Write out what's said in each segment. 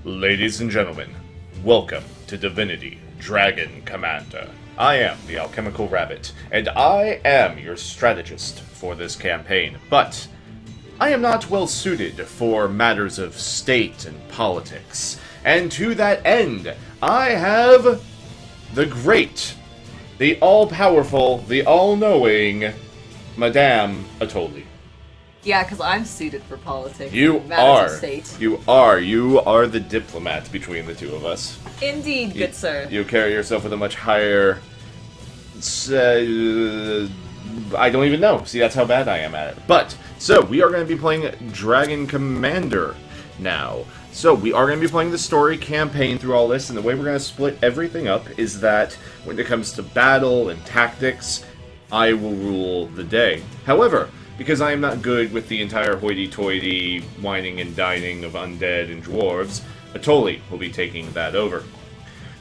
Ladies and gentlemen, welcome to Divinity, Dragon Commander. I am the Alchemical Rabbit, and I am your strategist for this campaign, but I am not well suited for matters of state and politics, and to that end, I have the great, the all-powerful, the all-knowing Madame Etoile. Yeah, because I'm suited for politics. You matters are. of state. You are the diplomat between the two of us. Indeed, good sir. You carry yourself with a much higher... I don't even know. See, that's how bad I am at it. But, so, we are going to be playing Dragon Commander now. So, we are going to be playing the story campaign through all this, and the way we're going to split everything up is that when it comes to battle and tactics, I will rule the day. However, because I am not good with the entire hoity-toity whining and dining of undead and dwarves, Etoile will be taking that over.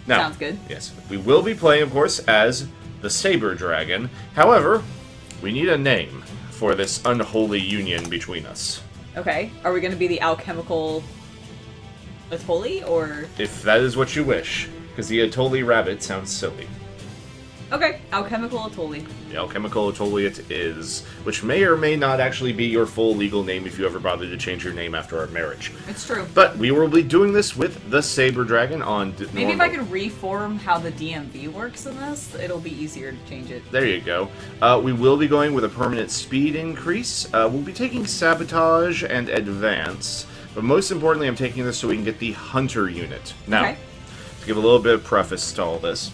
Now, sounds good. Yes, we will be playing, of course, as the Saber Dragon. However, we need a name for this unholy union between us. Okay, are we going to be the alchemical Etoile, or...? If that is what you wish, because the Etoile Rabbit sounds silly. Okay, alchemical Etoile. The Alchemical Etoile it is, which may or may not actually be your full legal name if you ever bothered to change your name after our marriage. It's true. But we will be doing this with the Saber Dragon on Maybe if I could reform how the DMV works in this, it'll be easier to change it. There you go. We will be going with a permanent speed increase. We'll be taking Sabotage and Advance, but most importantly I'm taking this so we can get the Hunter unit. Now, okay. To give a little bit of preface to all this,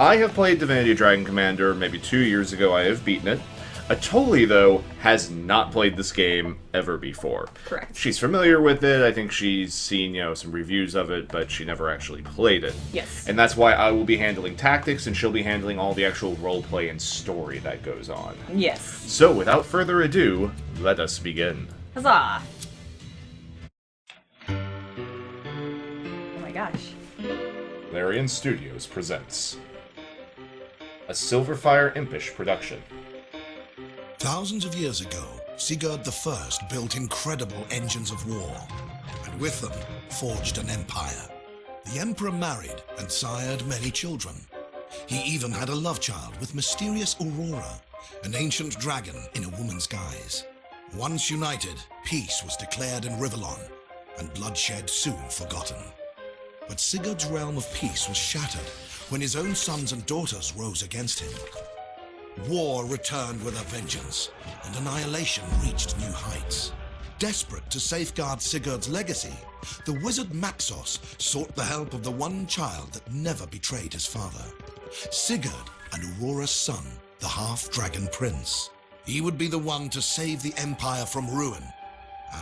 I have played Divinity Dragon Commander maybe 2 years ago. I have beaten it. Etoile, though, has not played this game ever before. Correct. She's familiar with it. I think she's seen, some reviews of it, but she never actually played it. Yes. And that's why I will be handling tactics, and she'll be handling all the actual roleplay and story that goes on. Yes. So, without further ado, let us begin. Huzzah! Oh my gosh. Larian Studios presents a Silverfire Impish production. Thousands of years ago, Sigurd I built incredible engines of war, and with them forged an empire. The emperor married and sired many children. He even had a love child with mysterious Aurora, an ancient dragon in a woman's guise. Once united, peace was declared in Rivellon, and bloodshed soon forgotten. But Sigurd's realm of peace was shattered when his own sons and daughters rose against him. War returned with a vengeance, and annihilation reached new heights. Desperate to safeguard Sigurd's legacy, the wizard Maxos sought the help of the one child that never betrayed his father, Sigurd and Aurora's son, the half-dragon prince. He would be the one to save the empire from ruin,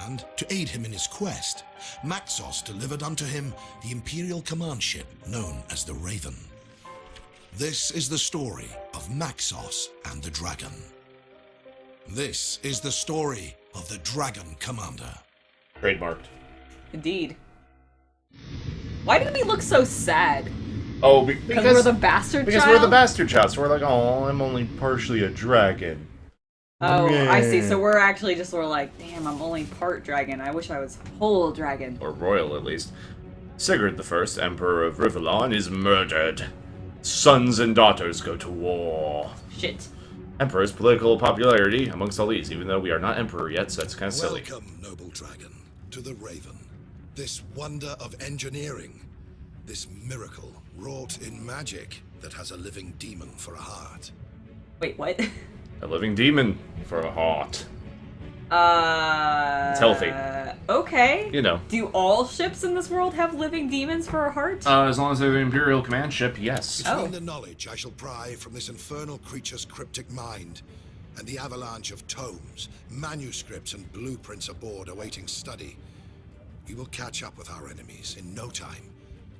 and to aid him in his quest, Maxos delivered unto him the imperial command ship known as the Raven. This is the story of Maxos and the Dragon. This is the story of the Dragon Commander. Trademarked. Indeed. Why did we look so sad? Oh, because we're the bastard because child? we're the bastard child, so we're like, oh, I'm only partially a dragon. Oh, Yeah. I see. So we're actually just sort of like, damn, I'm only part dragon. I wish I was whole dragon. Or royal, at least. Sigurd I, Emperor of Rivellon, is murdered. Sons and daughters go to war. Shit. Emperor's political popularity amongst all these, even though we are not emperor yet, so that's kind of silly. Welcome, noble dragon, to the Raven. This wonder of engineering. This miracle wrought in magic that has a living demon for a heart. Wait, what? A living demon for a heart. It's healthy. Okay. You know. Do all ships in this world have living demons for a heart? As long as they're the Imperial Command ship, yes. Between the knowledge I shall pry from this infernal creature's cryptic mind, and the avalanche of tomes, manuscripts, and blueprints aboard awaiting study, we will catch up with our enemies in no time,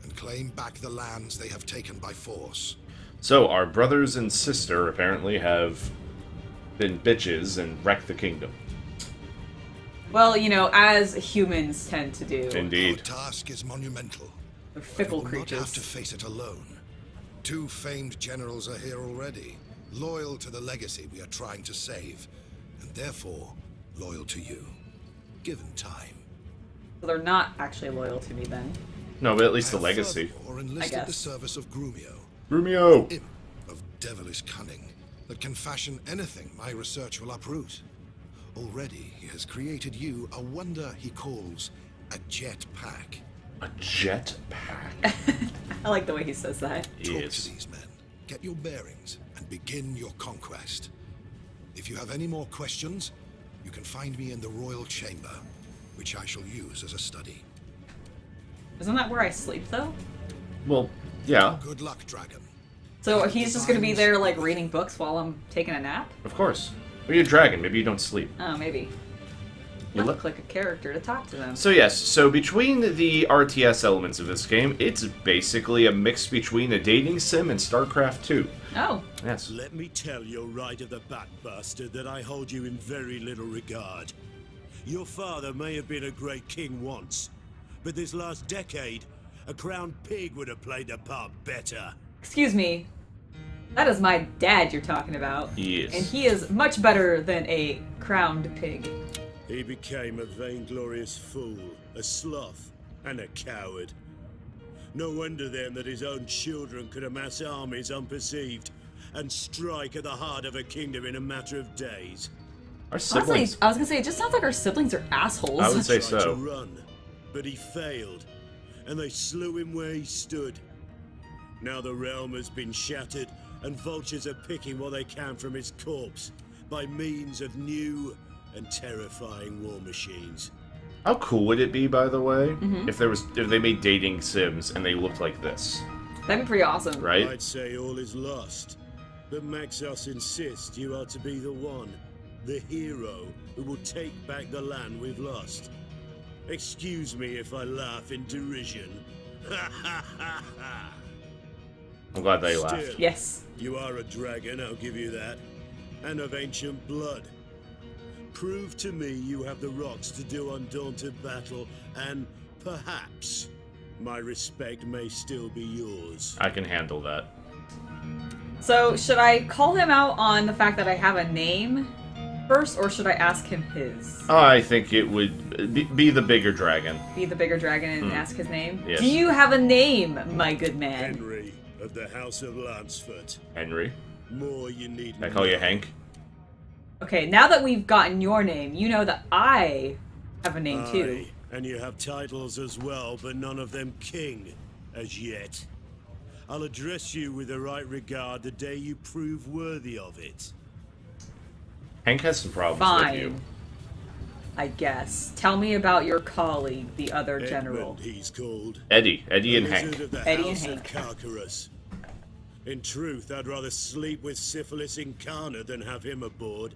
and claim back the lands they have taken by force. So, our brothers and sister apparently have been bitches and wrecked the kingdom. Well, as humans tend to do. Indeed. Our task is monumental. They're fickle We will not creatures. have to face it alone. Two famed generals are here already, loyal to the legacy we are trying to save, and therefore loyal to you, given time. So they're not actually loyal to me then. No, but at least the I have legacy. furthermore enlisted guess. the service of Grumio, Rumio! imp of devilish cunning that can fashion anything my research will uproot. Already, he has created you a wonder he calls a jet pack. A jet pack? I like the way he says that. Talk to Yes. these men, get your bearings, and begin your conquest. If you have any more questions, you can find me in the royal chamber, which I shall use as a study. Isn't that where I sleep though? Well, yeah, Good luck, dragon. So he's just gonna be there like reading books while I'm taking a nap? of course. Well, you're a dragon. Maybe you don't sleep. Oh, maybe. You I'll look- click a character to talk to them. So yes, so between the RTS elements of this game, it's basically a mix between a dating sim and StarCraft 2. Oh, Yes. Let me tell your right of the back bastard that I hold you in very little regard. Your father may have been a great king once, but this last decade, a crowned pig would have played the part better. excuse me. That is my dad you're talking about. Yes. And he is much better than a crowned pig. He became a vainglorious fool, a sloth, and a coward. No wonder then that his own children could amass armies unperceived and strike at the heart of a kingdom in a matter of days. Our Honestly, siblings. I was gonna say, it just sounds like our siblings are assholes. I would say Tried to so. run, but he failed, and they slew him where he stood. Now the realm has been shattered, and vultures are picking what they can from his corpse by means of new and terrifying war machines. How cool would it be, by the way, Mm-hmm. if they made dating sims and they looked like this, That'd be pretty awesome. right? I'd say all is lost, but Maxos insists you are to be the one, the hero, who will take back the land we've lost. Excuse me if I laugh in derision. Ha ha ha ha! I'm glad they laughed. Still, Yes. you are a dragon, I'll give you that. And of ancient blood. Prove to me you have the rocks to do undaunted battle, and perhaps my respect may still be yours. I can handle that. So, should I call him out on the fact that I have a name first, or should I ask him his? I think it would be the bigger dragon. Be the bigger dragon and ask his name? Yes. Do you have a name, my good man? Henry of the House of Lansford. Henry. More you need. Can I call you Hank? Okay, now that we've gotten your name, you know that I have a name too. Aye, and you have titles as well, but none of them king as yet. I'll address you with the right regard the day you prove worthy of it. Hank has some problems with you. Fine. I guess. Tell me about your colleague, the other general. Edmund, he's called. Eddie and Wizard Hank. of the Eddie and House of Hank. Carcarus. In truth, I'd rather sleep with syphilis incarnate than have him aboard.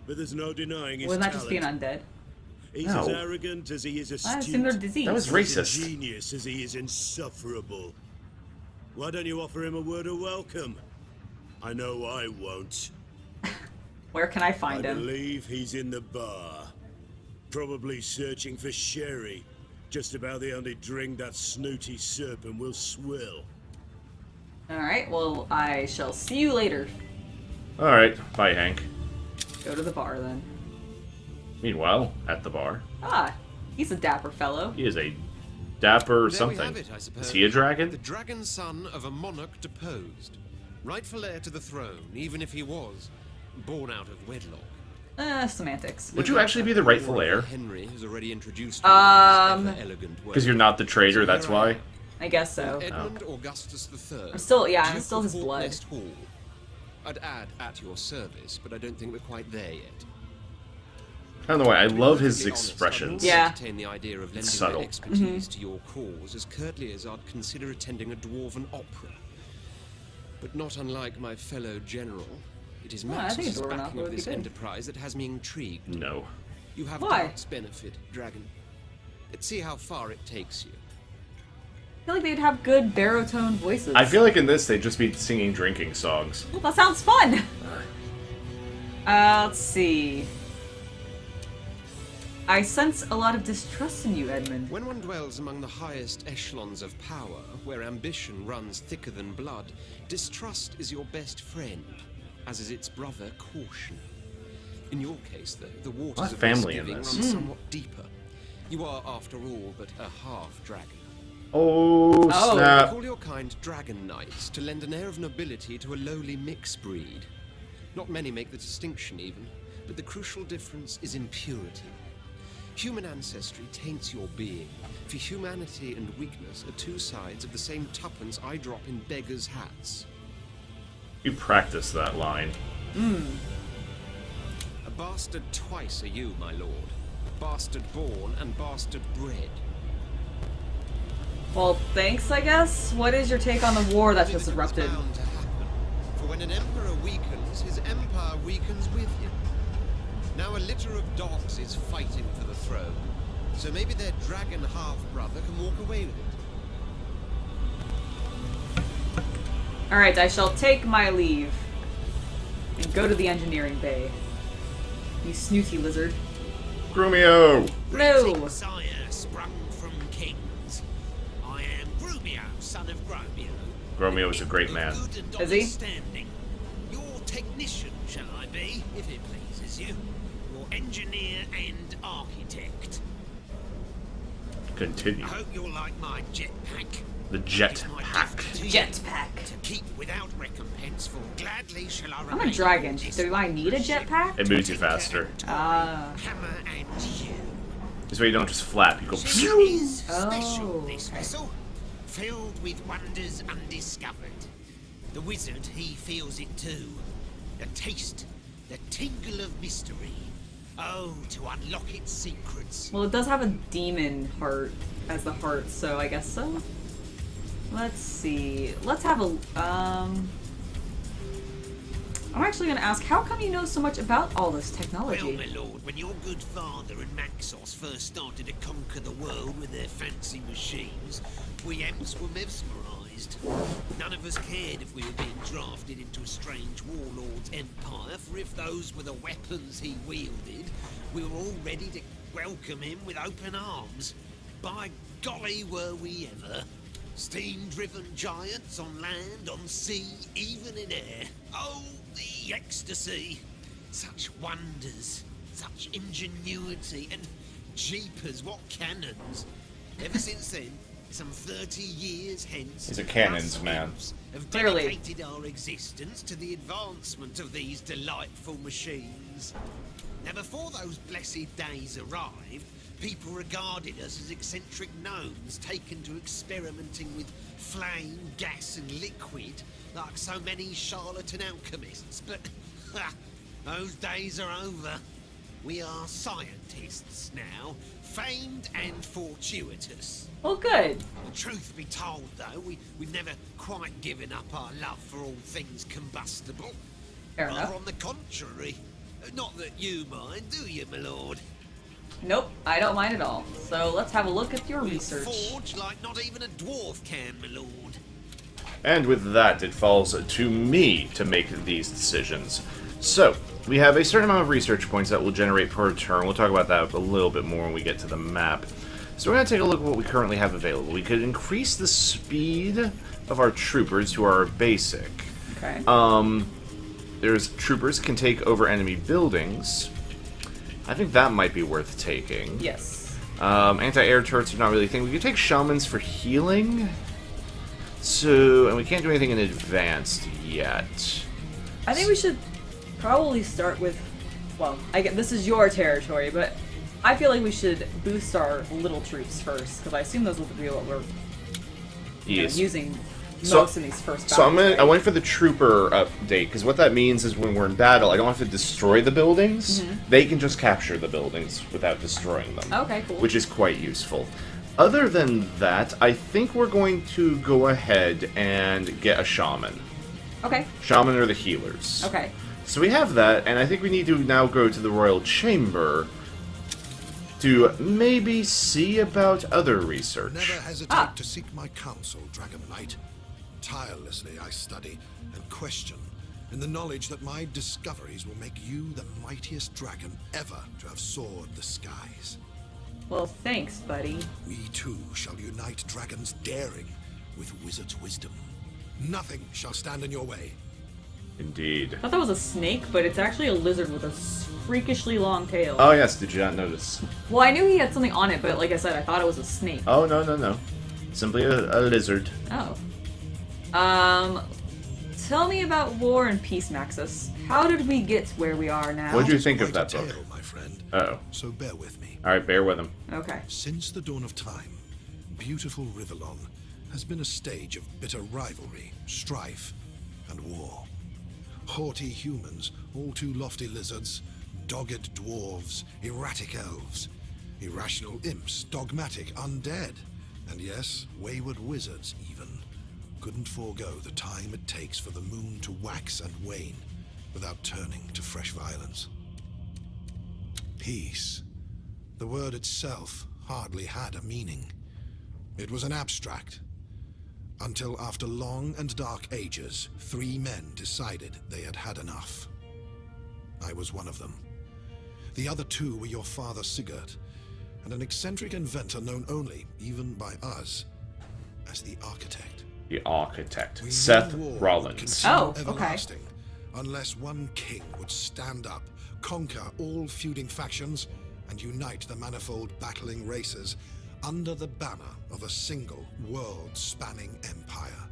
But there's no denying his Wouldn't that talent. just be an undead? He's No. as arrogant as he is astute. I assume they're diseased. That was He's racist. a genius as he is insufferable. Why don't you offer him a word of welcome? I know I won't. Where can I I find him? believe he's in the bar. Probably searching for sherry. Just about the only drink that snooty serpent will swill. Alright, well, I shall see you later. Alright, bye, Hank. Go to the bar then. Meanwhile, at the bar, Ah, he's a dapper fellow. he is a dapper There we something. have it, I suppose. Is he a dragon? The dragon son of a monarch deposed. Rightful heir to the throne, even if he was born out of wedlock. Semantics. Would you actually be the rightful heir? Henry has already introduced you in his ever-elegant way. Because you're not the traitor, that's why? I guess so. Edmund Augustus III. I'm still- yeah, I'm Duke still of his blood. Hawknest Hall. I'd add at your service, but I don't think we're quite there yet. I don't know why, I love his Perfectly honest, expressions. I'd Yeah. entertain the idea of lending Subtle. my expertise to your cause as curtly as I'd consider attending a dwarven opera. But not unlike my fellow general, it is I think a Max's dwarven backing opera of would be this good. enterprise that has me intrigued. No. You have Why? Dart's benefit, Dragon. Let's see how far it takes you. I feel like they'd have good baritone voices. I feel like in this they'd just be singing drinking songs. Well, that sounds fun! Let's see. I sense a lot of distrust in you, Edmund. When one dwells among the highest echelons of power, where ambition runs thicker than blood, distrust is your best friend, as is its brother, caution. In your case, though, the waters lot of of family in misgiving this. run somewhat deeper. You are, after all, but a half-dragon. Oh, Oh. They snap. call your kind dragon knights to lend an air of nobility to a lowly mixed breed. Not many make the distinction even, but the crucial difference is in purity. Human ancestry taints your being, for humanity and weakness are two sides of the same tuppence I drop in beggars' hats. You practice that line. A bastard twice are you, my lord. Bastard born and bastard bred. Well, thanks, I guess. What is your take on the war that just It was erupted? bound to happen, for when an emperor weakens, his empire weakens with him. Now a litter of dogs is fighting for the throne, so maybe their dragon half-brother can walk away with it. Alright, I shall take my leave and go to the engineering bay. You snooty lizard. Grumio! No! Sire sprung from kings. I am Grumio, son of Grumio. Grumio is a great man. Good and Is he? understanding. Your technician, shall I be, if it pleases you? Your engineer and architect. Continue. I hope you'll like my jetpack. The It is jet my pack. gift to you, Jetpack. To keep without recompense, for gladly shall I I'm remain a dragon. this Do I need a jetpack? It moves you faster. Ah. hammer and hew. This way you don't just flap, you go It phew! is special, Oh, this okay. vessel, filled with wonders undiscovered. The wizard, he feels it too. The taste, the tingle of mystery. Oh, to unlock its secrets. Well, it does have a demon heart as the heart, so I guess so. Let's see. Let's have a, I'm actually gonna ask, how come you know so much about all this Well, technology? my lord, when your good father and Maxos first started to conquer the world with their fancy machines, we Emps were mesmerised. None of us cared if we were being drafted into a strange warlord's empire, for if those were the weapons he wielded, we were all ready to welcome him with open arms. By golly, were we ever. Steam-driven giants on land, on sea, even in air. Oh, the ecstasy! Such wonders, such ingenuity, and jeepers, what cannons! Ever since then, some 30 years hence, He's a cannons us man. Imps have Clearly. dedicated our existence to the advancement of these delightful machines. Now, before those blessed days arrived, people regarded us as eccentric gnomes taken to experimenting with flame, gas, and liquid like so many charlatan alchemists. But those days are over. We are scientists now, famed and fortuitous. Well, good. Truth be told, though, we've never quite given up our love for all things combustible. Fair Rather enough. on the contrary. Not that you mind, do you, my lord? Nope, I don't mind at all. So let's have a look at your We research. forge like not even a dwarf can, my lord. And with that, it falls to me to make these decisions. So, we have a certain amount of research points that will generate per turn. We'll talk about that a little bit more when we get to the map. So we're going to take a look at what we currently have available. We could increase the speed of our troopers to our basic. Okay. There's troopers can take over enemy buildings. I think that might be worth taking. Yes. Anti-air turrets are not really a thing. We could take shamans for healing. So, and we can't do anything in advanced yet. I think we should probably start with, well, I get this is your territory, but I feel like we should boost our little troops first, because I assume those will be what we're Yes. using So- most in these first battles. So right? I went for the trooper update, because what that means is when we're in battle, I don't have to destroy the buildings. They can just capture the buildings without destroying them. Okay, cool. Which is quite useful. Other than that, I think we're going to go ahead and get a shaman. Okay. Shaman are the healers. Okay. So we have that, and I think we need to now go to the Royal Chamber to maybe see about other research. Never hesitate Ah. to seek my counsel, Dragon Knight. Tirelessly I study and question in the knowledge that my discoveries will make you the mightiest dragon ever to have soared the skies. Well, thanks, buddy. We too shall unite dragons' daring with wizards' wisdom. Nothing shall stand in your way. Indeed. I thought that was a snake, but it's actually a lizard with a freakishly long tail. Oh yes, did you not notice? Well, I knew he had something on it, but like I said, I thought it was a snake. Oh, no. Simply a lizard. Oh. Tell me about War and Peace, Maxus. How did we get where we are now? What did you think of Quite that a book? tale, my friend. Uh-oh. So bear with me. Alright, bear with him. Okay. Since the dawn of time, beautiful Rivellon has been a stage of bitter rivalry, strife, and war. Haughty humans, all too lofty lizards, dogged dwarves, erratic elves, irrational imps, dogmatic undead, and yes, wayward wizards even, couldn't forego the time it takes for the moon to wax and wane without turning to fresh violence. Peace. The word itself hardly had a meaning. It was an abstract. Until after long and dark ages, 3 men decided they had had enough. I was one of them. The other 2 were your father Sigurd, and an eccentric inventor known only, even by us, as the Architect. The Architect. We knew Seth war would Rollins. continue Oh, okay. everlasting, unless one king would stand up, conquer all feuding factions, and unite the manifold battling races under the banner of a single world-spanning empire.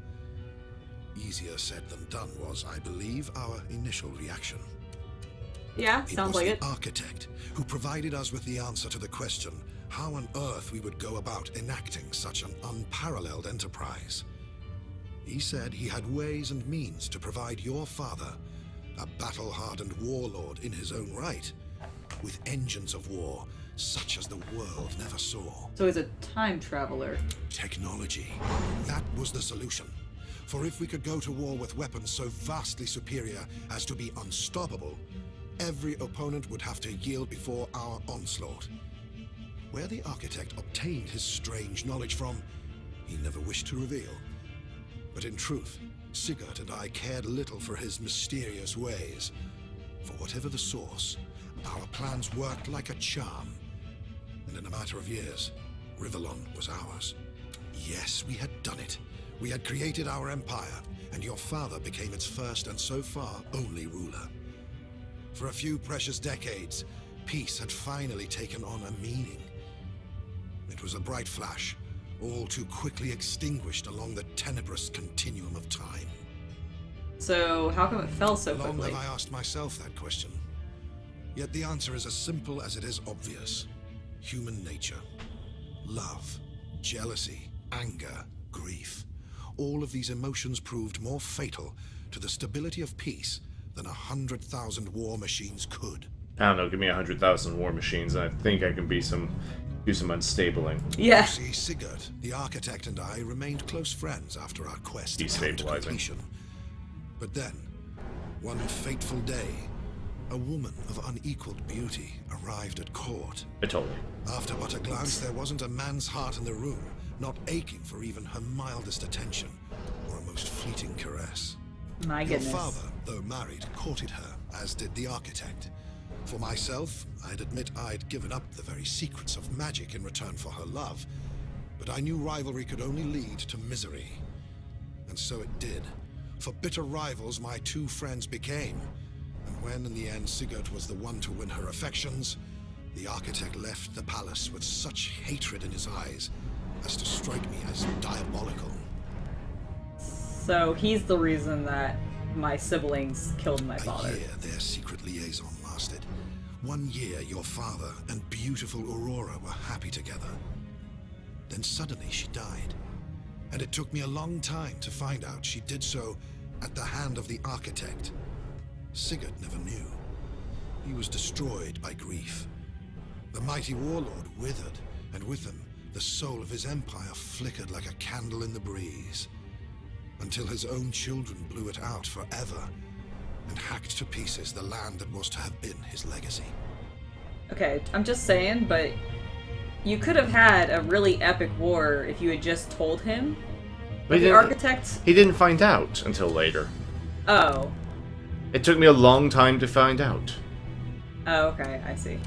Easier said than done was, I believe, our initial reaction. Yeah, sounds like It it. was the Architect who provided us with the answer to the question how on earth we would go about enacting such an unparalleled enterprise. He said he had ways and means to provide your father, a battle-hardened warlord in his own right, with engines of war such as the world never saw. So he's a time traveler. Technology. That was the solution. For if we could go to war with weapons so vastly superior as to be unstoppable, every opponent would have to yield before our onslaught. Where the Architect obtained his strange knowledge from, he never wished to reveal. But in truth, Sigurd and I cared little for his mysterious ways. For whatever the source, our plans worked like a charm. And in a matter of years, Rivellon was ours. Yes, we had done it. We had created our empire, and your father became its first and so far only ruler. For a few precious decades, peace had finally taken on a meaning. It was a bright flash, all too quickly extinguished along the tenebrous continuum of time. So how come it fell so Long quickly? have I asked myself that question. Yet the answer is as simple as it is obvious. Human nature. Love, jealousy, anger, grief. All of these emotions proved more fatal to the stability of peace than 100,000 war machines could. I don't know, give me 100,000 war machines and I think I can do some unstabling. Yeah. See, Sigurd, the Architect, and I remained close friends after our quest to Destabilizing. completion. But then, one fateful day, a woman of unequaled beauty arrived at court. Totally. After but a glance, there wasn't a man's heart in the room, not aching for even her mildest attention or a most fleeting caress. My Your goodness. father, though married, courted her, as did the Architect. For myself, I'd admit I'd given up the very secrets of magic in return for her love, but I knew rivalry could only lead to misery. And so it did. For bitter rivals my 2 friends became. And when in the end Sigurd was the one to win her affections, the Architect left the palace with such hatred in his eyes as to strike me as diabolical. So he's the reason that my siblings killed my father. A year their secret liaison lasted. 1 year your father and beautiful Aurora were happy together. Then suddenly she died. And it took me a long time to find out she did so at the hand of the Architect. Sigurd never knew. He was destroyed by grief. The mighty warlord withered, and with him, the soul of his empire flickered like a candle in the breeze. Until his own children blew it out forever, and hacked to pieces the land that was to have been his legacy. Okay, I'm just saying, but you could have had a really epic war if you had just told him. But The Architect? He didn't find out until later. Oh. It took me a long time to find out. Oh, okay, I see.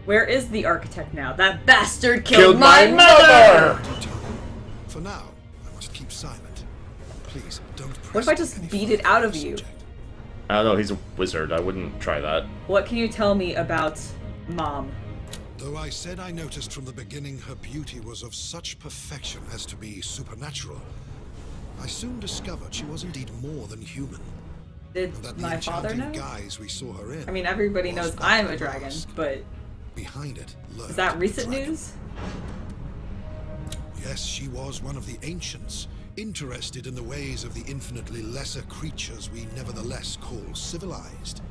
Where is the Architect now? That bastard killed my mother! For now, I must keep silent. Please, don't What if I just beat it out of you? I don't know, he's a wizard. I wouldn't try that. What can you tell me about Mom? Though I said I noticed from the beginning her beauty was of such perfection as to be supernatural, I soon discovered she was indeed more than human. Did And that the my father know? enchanting guise we saw her in I mean, everybody was knows but I'm a a dragon, mask. but Behind it lurked is that a recent dragon. news? Yes, she was one of the ancients, interested in the ways of the infinitely lesser creatures we nevertheless call civilized.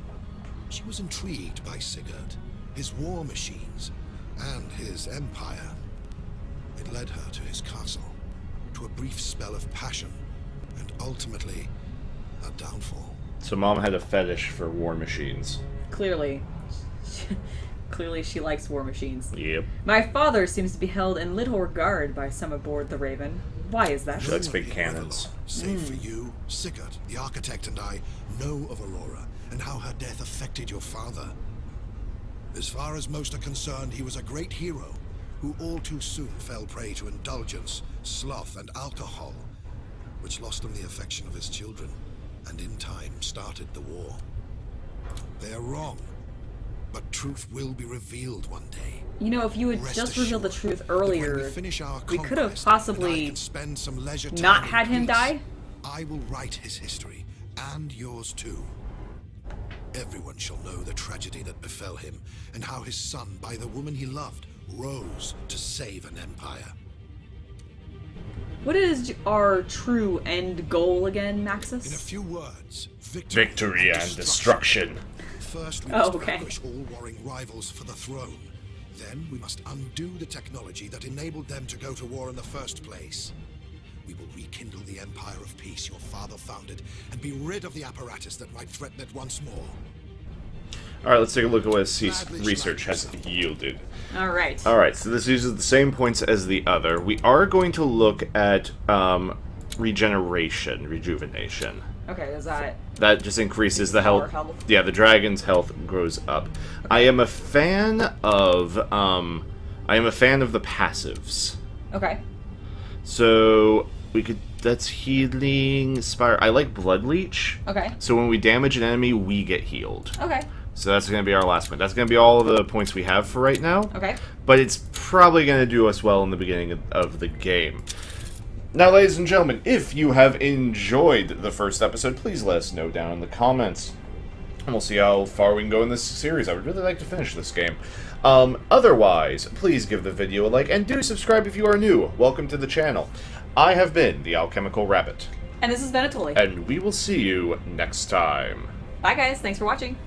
She was intrigued by Sigurd, his war machines, and his empire. It led her to his castle, to a brief spell of passion, and ultimately, a downfall. So Mom had a fetish for war machines. Clearly. Clearly she likes war machines. Yep. My father seems to be held in little regard by some aboard the Raven. Why is that? She likes No big one in cannons. Avalon, save for you, Sigurd, the architect, and I know of Aurora and how her death affected your father. As far as most are concerned, he was a great hero who all too soon fell prey to indulgence, sloth, and alcohol, which lost him the affection of his children, and in time started the war. They are wrong, but truth will be revealed one day. You know, if you had Rest just revealed the assured truth that when earlier, we finish our we could have conquest, and I possibly can spend some leisure not time in had him peace, die. I will write his history, and yours too. Everyone shall know the tragedy that befell him, and how his son, by the woman he loved, rose to save an empire. What is our true end goal again, In a Maxis? few words, victory, Victory and destruction. First, we Oh, must okay. vanquish all warring rivals for the throne. Then, we must undo the technology that enabled them to go to war in the first place. We will rekindle the empire of peace your father founded, and be rid of the apparatus that might threaten it once more. Alright, let's take a look at what his research has yielded. Alright. Alright, so this uses the same points as the other. We are going to look at rejuvenation. Okay, is that... That just increases the Our health. health. Yeah, the dragon's health grows up. I am a fan of the passives. Okay. So we could. That's healing spire. I like blood leech. Okay. So when we damage an enemy, we get healed. Okay. So that's going to be our last point. That's going to be all of the points we have for right now. Okay. But it's probably going to do us well in the beginning of the game. Now, ladies and gentlemen, if you have enjoyed the first episode, please let us know down in the comments. And we'll see how far we can go in this series. I would really like to finish this game. Otherwise, please give the video a like, and do subscribe if you are new. Welcome to the channel. I have been the Alchemical Rabbit. And this is Etoile. And we will see you next time. Bye guys, thanks for watching.